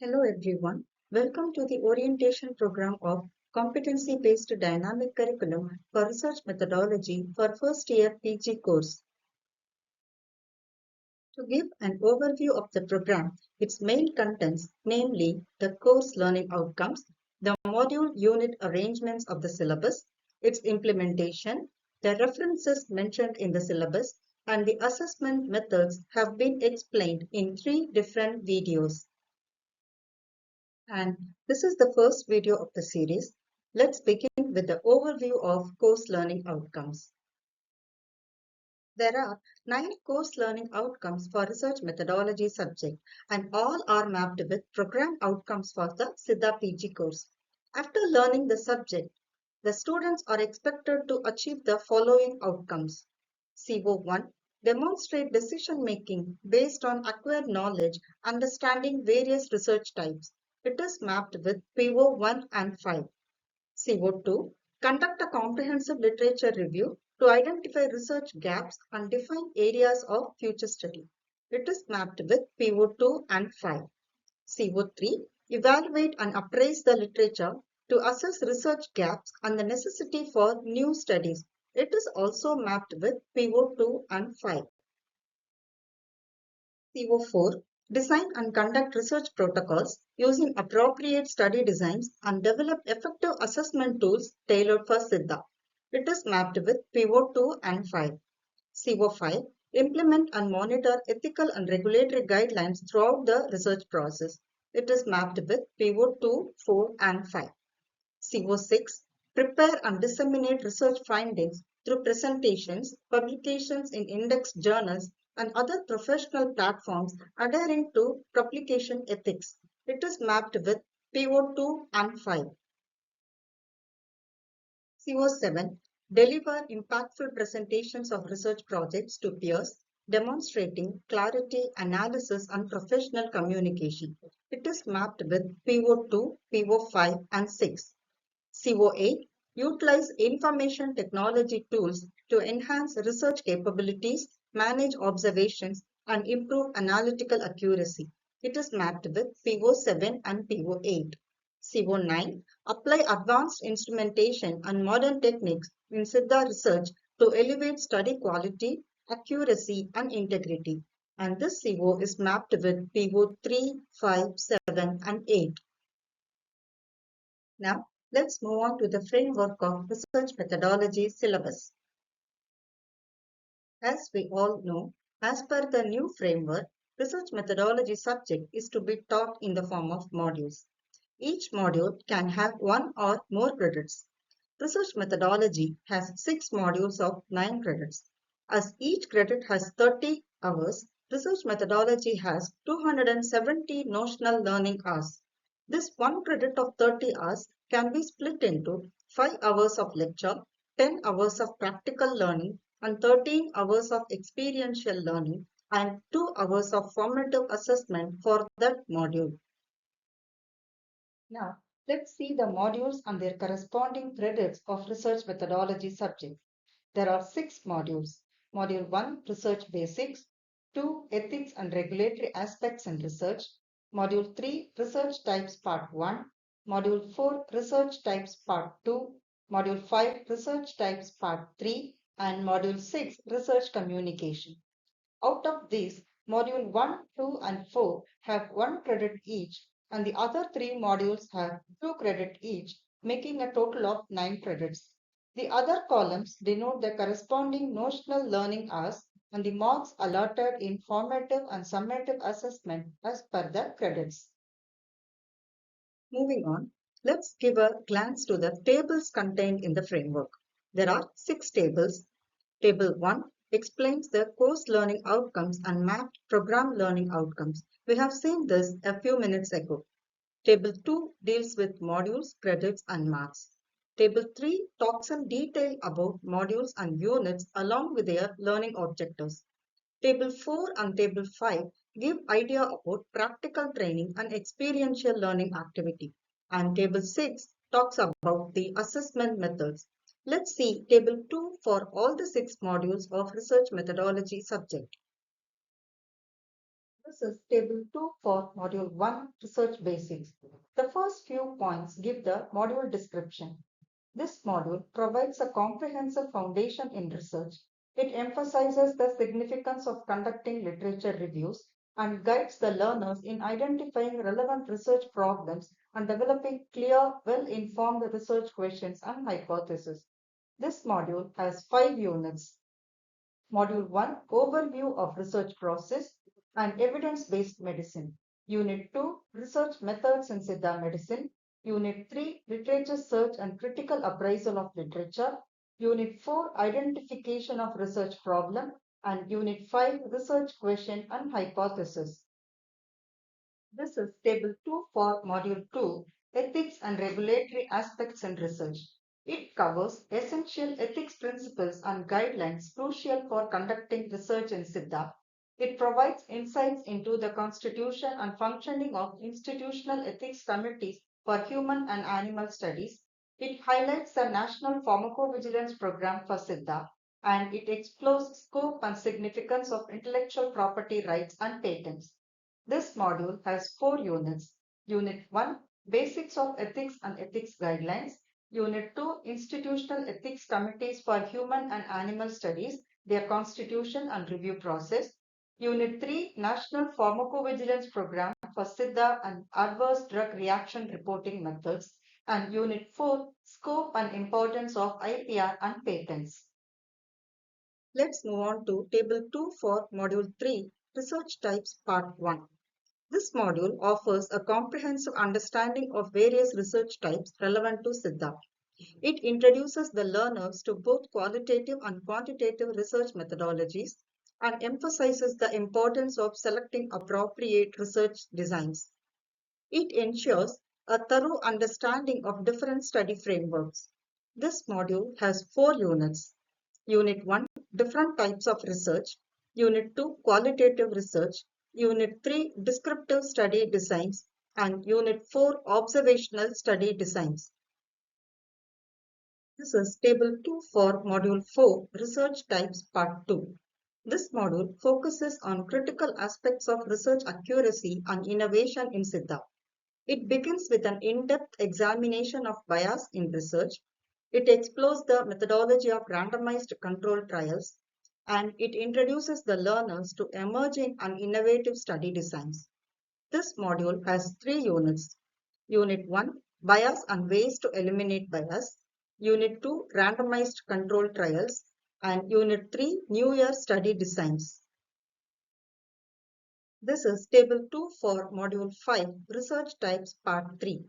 Hello everyone. Welcome to the orientation program of Competency-Based Dynamic Curriculum for Research Methodology for First Year PG course. To give an overview of the program, its main contents, namely the course learning outcomes, the module unit arrangements of the syllabus, its implementation, the references mentioned in the syllabus, and the assessment methods have been explained in 3 different videos. And this is the first video of the series. Let's begin with the overview of course learning outcomes. There are 9 course learning outcomes for research methodology subject, and all are mapped with program outcomes for the Sidpg course. After learning the subject, the students are expected to achieve the following outcomes. CO1. Demonstrate decision making based on acquired knowledge, understanding various research types. It is mapped with PO1 and 5. CO2. Conduct a comprehensive literature review to identify research gaps and define areas of future study. It is mapped with PO2 and 5. CO3. Evaluate and appraise the literature to assess research gaps and the necessity for new studies. It is also mapped with PO2 and 5. CO4. Design and conduct research protocols using appropriate study designs and develop effective assessment tools tailored for SIDDA. It is mapped with PO2 and 5. CO5. Implement and monitor ethical and regulatory guidelines throughout the research process. It is mapped with PO2, 4 and 5. CO6. Prepare and disseminate research findings through presentations, publications in index journals, and other professional platforms adhering to publication ethics. It is mapped with PO2 and 5. CO7. Deliver impactful presentations of research projects to peers, demonstrating clarity, analysis, and professional communication. It is mapped with PO2, PO5, and 6. CO8. Utilize information technology tools to enhance research capabilities, manage observations, and improve analytical accuracy. It is mapped with PO7 and PO8. CO9. Apply advanced instrumentation and modern techniques in SIDDA research to elevate study quality, accuracy, and integrity. And this CO is mapped with PO3, 5, 7, and 8. Now, let's move on to the framework of research methodology syllabus. As we all know, as per the new framework, research methodology subject is to be taught in the form of modules. Each module can have 1 or more credits. Research methodology has 6 modules of 9 credits. As each credit has 30 hours, research methodology has 270 notional learning hours. This 1 credit of 30 hours can be split into 5 hours of lecture, 10 hours of practical learning, and 13 hours of experiential learning, and 2 hours of formative assessment for that module. Now, let's see the modules and their corresponding credits of research methodology subject. There are 6 modules. Module 1, Research Basics. 2, Ethics and Regulatory Aspects in Research. Module 3, Research Types Part 1. Module 4, Research Types Part 2. Module 5, Research Types Part 3. And Module 6, Research Communication. Out of these, Module 1, 2, and 4 have 1 credit each, and the other 3 modules have 2 credit each, making a total of 9 credits. The other columns denote the corresponding notional learning hours and the marks allotted in formative and summative assessment as per the credits. Moving on, let's give a glance to the tables contained in the framework. There are 6 tables. Table 1 explains the course learning outcomes and mapped program learning outcomes. We have seen this a few minutes ago. Table 2 deals with modules, credits, and marks. Table 3 talks in detail about modules and units along with their learning objectives. Table 4 and Table 5 give idea about practical training and experiential learning activity. And Table 6 talks about the assessment methods. Let's see Table 2 for all the 6 modules of research methodology subject. This is Table 2 for Module 1 Research Basics. The first few points give the module description. This module provides a comprehensive foundation in research. It emphasizes the significance of conducting literature reviews and guides the learners in identifying relevant research problems and developing clear, well-informed research questions and hypotheses. This module has 5 units. Module 1 Overview of Research Process and Evidence-Based Medicine. Unit 2 Research Methods in Siddha Medicine. Unit 3 Literature Search and Critical Appraisal of Literature. Unit 4 Identification of Research Problem. And Unit 5 Research Question and Hypothesis. This is Table 2 for Module 2, Ethics and Regulatory Aspects in Research. It covers essential ethics principles and guidelines crucial for conducting research in Siddha. It provides insights into the constitution and functioning of institutional ethics committees for human and animal studies. It highlights the National Pharmacovigilance Program for Siddha, and it explores scope and significance of intellectual property rights and patents. This module has 4 units. Unit 1 Basics of Ethics and Ethics Guidelines. Unit 2 Institutional Ethics Committees for Human and Animal Studies, their constitution and review process. Unit 3 National Pharmacovigilance Program for Siddha and Adverse Drug Reaction Reporting Methods. And Unit 4 Scope and Importance of IPR and Patents. Let's move on to Table 2 for Module 3 Research Types Part 1. This module offers a comprehensive understanding of various research types relevant to Siddha. It introduces the learners to both qualitative and quantitative research methodologies and emphasizes the importance of selecting appropriate research designs. It ensures a thorough understanding of different study frameworks. This module has 4 units. Unit 1 Different types of research. Unit 2 Qualitative research. Unit 3 Descriptive study designs. And Unit 4 Observational study designs. This is Table 2 for Module 4 Research Types Part 2. This module focuses on critical aspects of research accuracy and innovation in Siddha. It begins with an in-depth examination of bias in research. It explores the methodology of randomized controlled trials, and it introduces the learners to emerging and innovative study designs. This module has 3 units. Unit 1 Bias and Ways to Eliminate Bias. Unit 2 Randomized Controlled Trials. And Unit 3 New Year Study Designs. This is Table 2 for Module 5 Research Types Part 3.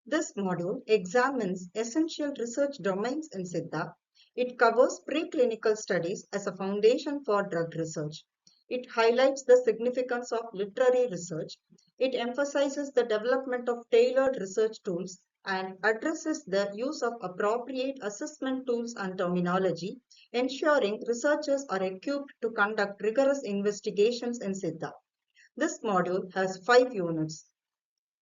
This module examines essential research domains in Siddha. It covers preclinical studies as a foundation for drug research. It highlights the significance of literary research. It emphasizes the development of tailored research tools and addresses the use of appropriate assessment tools and terminology, ensuring researchers are equipped to conduct rigorous investigations in Siddha. This module has 5 units.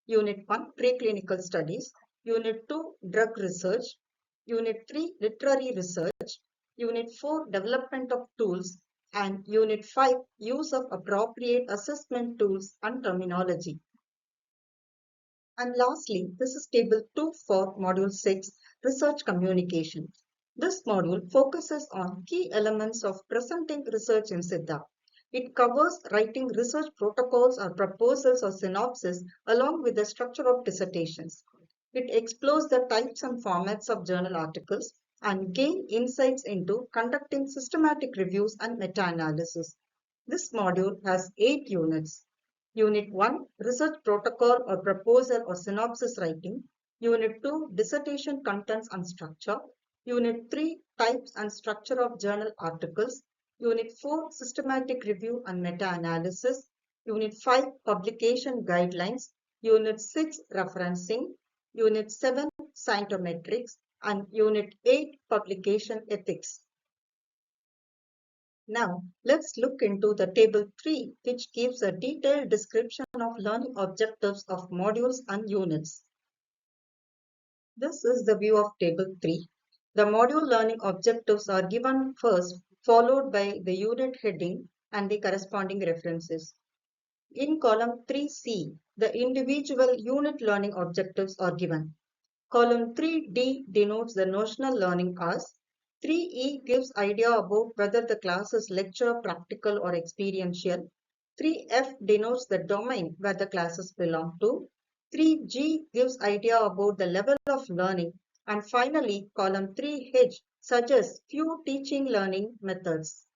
Unit 1 Preclinical Studies, Unit 2 Drug Research, Unit 3 Literary Research, Unit 4 Development of Tools, and Unit 5 Use of Appropriate Assessment Tools and Terminology. And lastly, this is Table 2 for Module 6 Research Communication. This module focuses on key elements of presenting research in Siddha. It covers writing research protocols or proposals or synopses along with the structure of dissertations. It explores the types and formats of journal articles and gain insights into conducting systematic reviews and meta-analysis. This module has 8 units. Unit 1 Research Protocol or Proposal or Synopsis Writing. Unit 2 Dissertation Contents and Structure. Unit 3 Types and Structure of Journal Articles. Unit 4 Systematic Review and Meta-Analysis. Unit 5 Publication Guidelines. Unit 6 Referencing. Unit 7 Scientometrics. And Unit 8 Publication Ethics. Now, let's look into the Table 3, which gives a detailed description of learning objectives of modules and units. This is the view of Table 3. The module learning objectives are given first, followed by the unit heading and the corresponding references. In column 3C, the individual unit learning objectives are given. Column 3D denotes the notional learning hours. 3E gives idea about whether the class is lecture, practical or experiential. 3F denotes the domain where the classes belong to. 3G gives idea about the level of learning. And finally, column 3H suggests few teaching learning methods.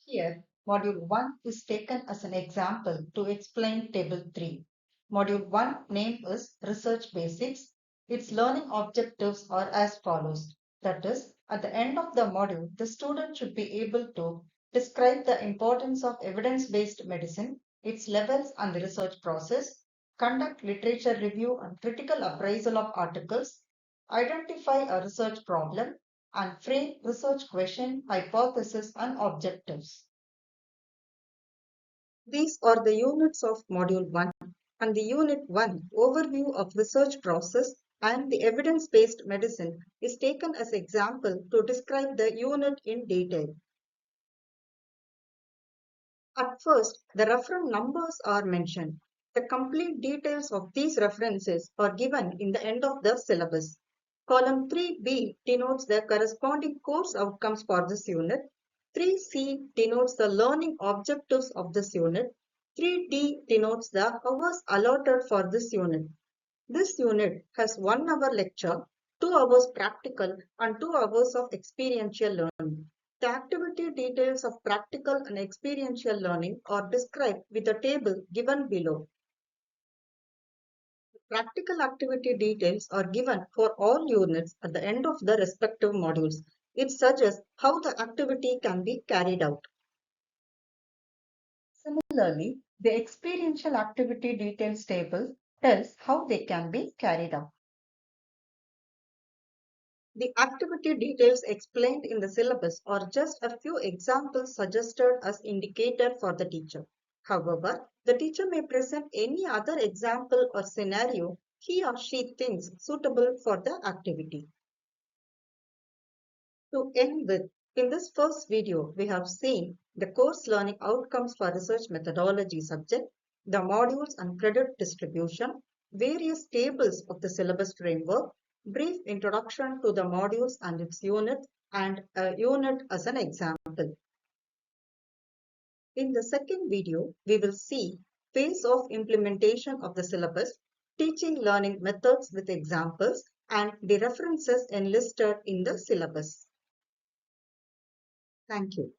Here, Module 1 is taken as an example to explain Table 3. Module 1 name is Research Basics. Its learning objectives are as follows. That is, at the end of the module, the student should be able to describe the importance of evidence-based medicine, its levels and the research process, conduct literature review and critical appraisal of articles, identify a research problem, and frame research question, hypothesis, and objectives. These are the units of Module 1 and the Unit 1 overview of research process and the evidence-based medicine is taken as example to describe the unit in detail. At first, the reference numbers are mentioned. The complete details of these references are given in the end of the syllabus. Column 3B denotes the corresponding course outcomes for this unit. 3C denotes the learning objectives of this unit. 3D denotes the hours allotted for this unit. This unit has 1 hour lecture, 2 hours practical and 2 hours of experiential learning. The activity details of practical and experiential learning are described with a table given below. Practical activity details are given for all units at the end of the respective modules. It suggests how the activity can be carried out. Similarly, the experiential activity details table tells how they can be carried out. The activity details explained in the syllabus are just a few examples suggested as indicator for the teacher. However, the teacher may present any other example or scenario he or she thinks suitable for the activity. To end with, in this first video, we have seen the course learning outcomes for research methodology subject, the modules and credit distribution, various tables of the syllabus framework, brief introduction to the modules and its unit, and a unit as an example. In the second video, we will see phase of implementation of the syllabus, teaching learning methods with examples, and the references enlisted in the syllabus. Thank you.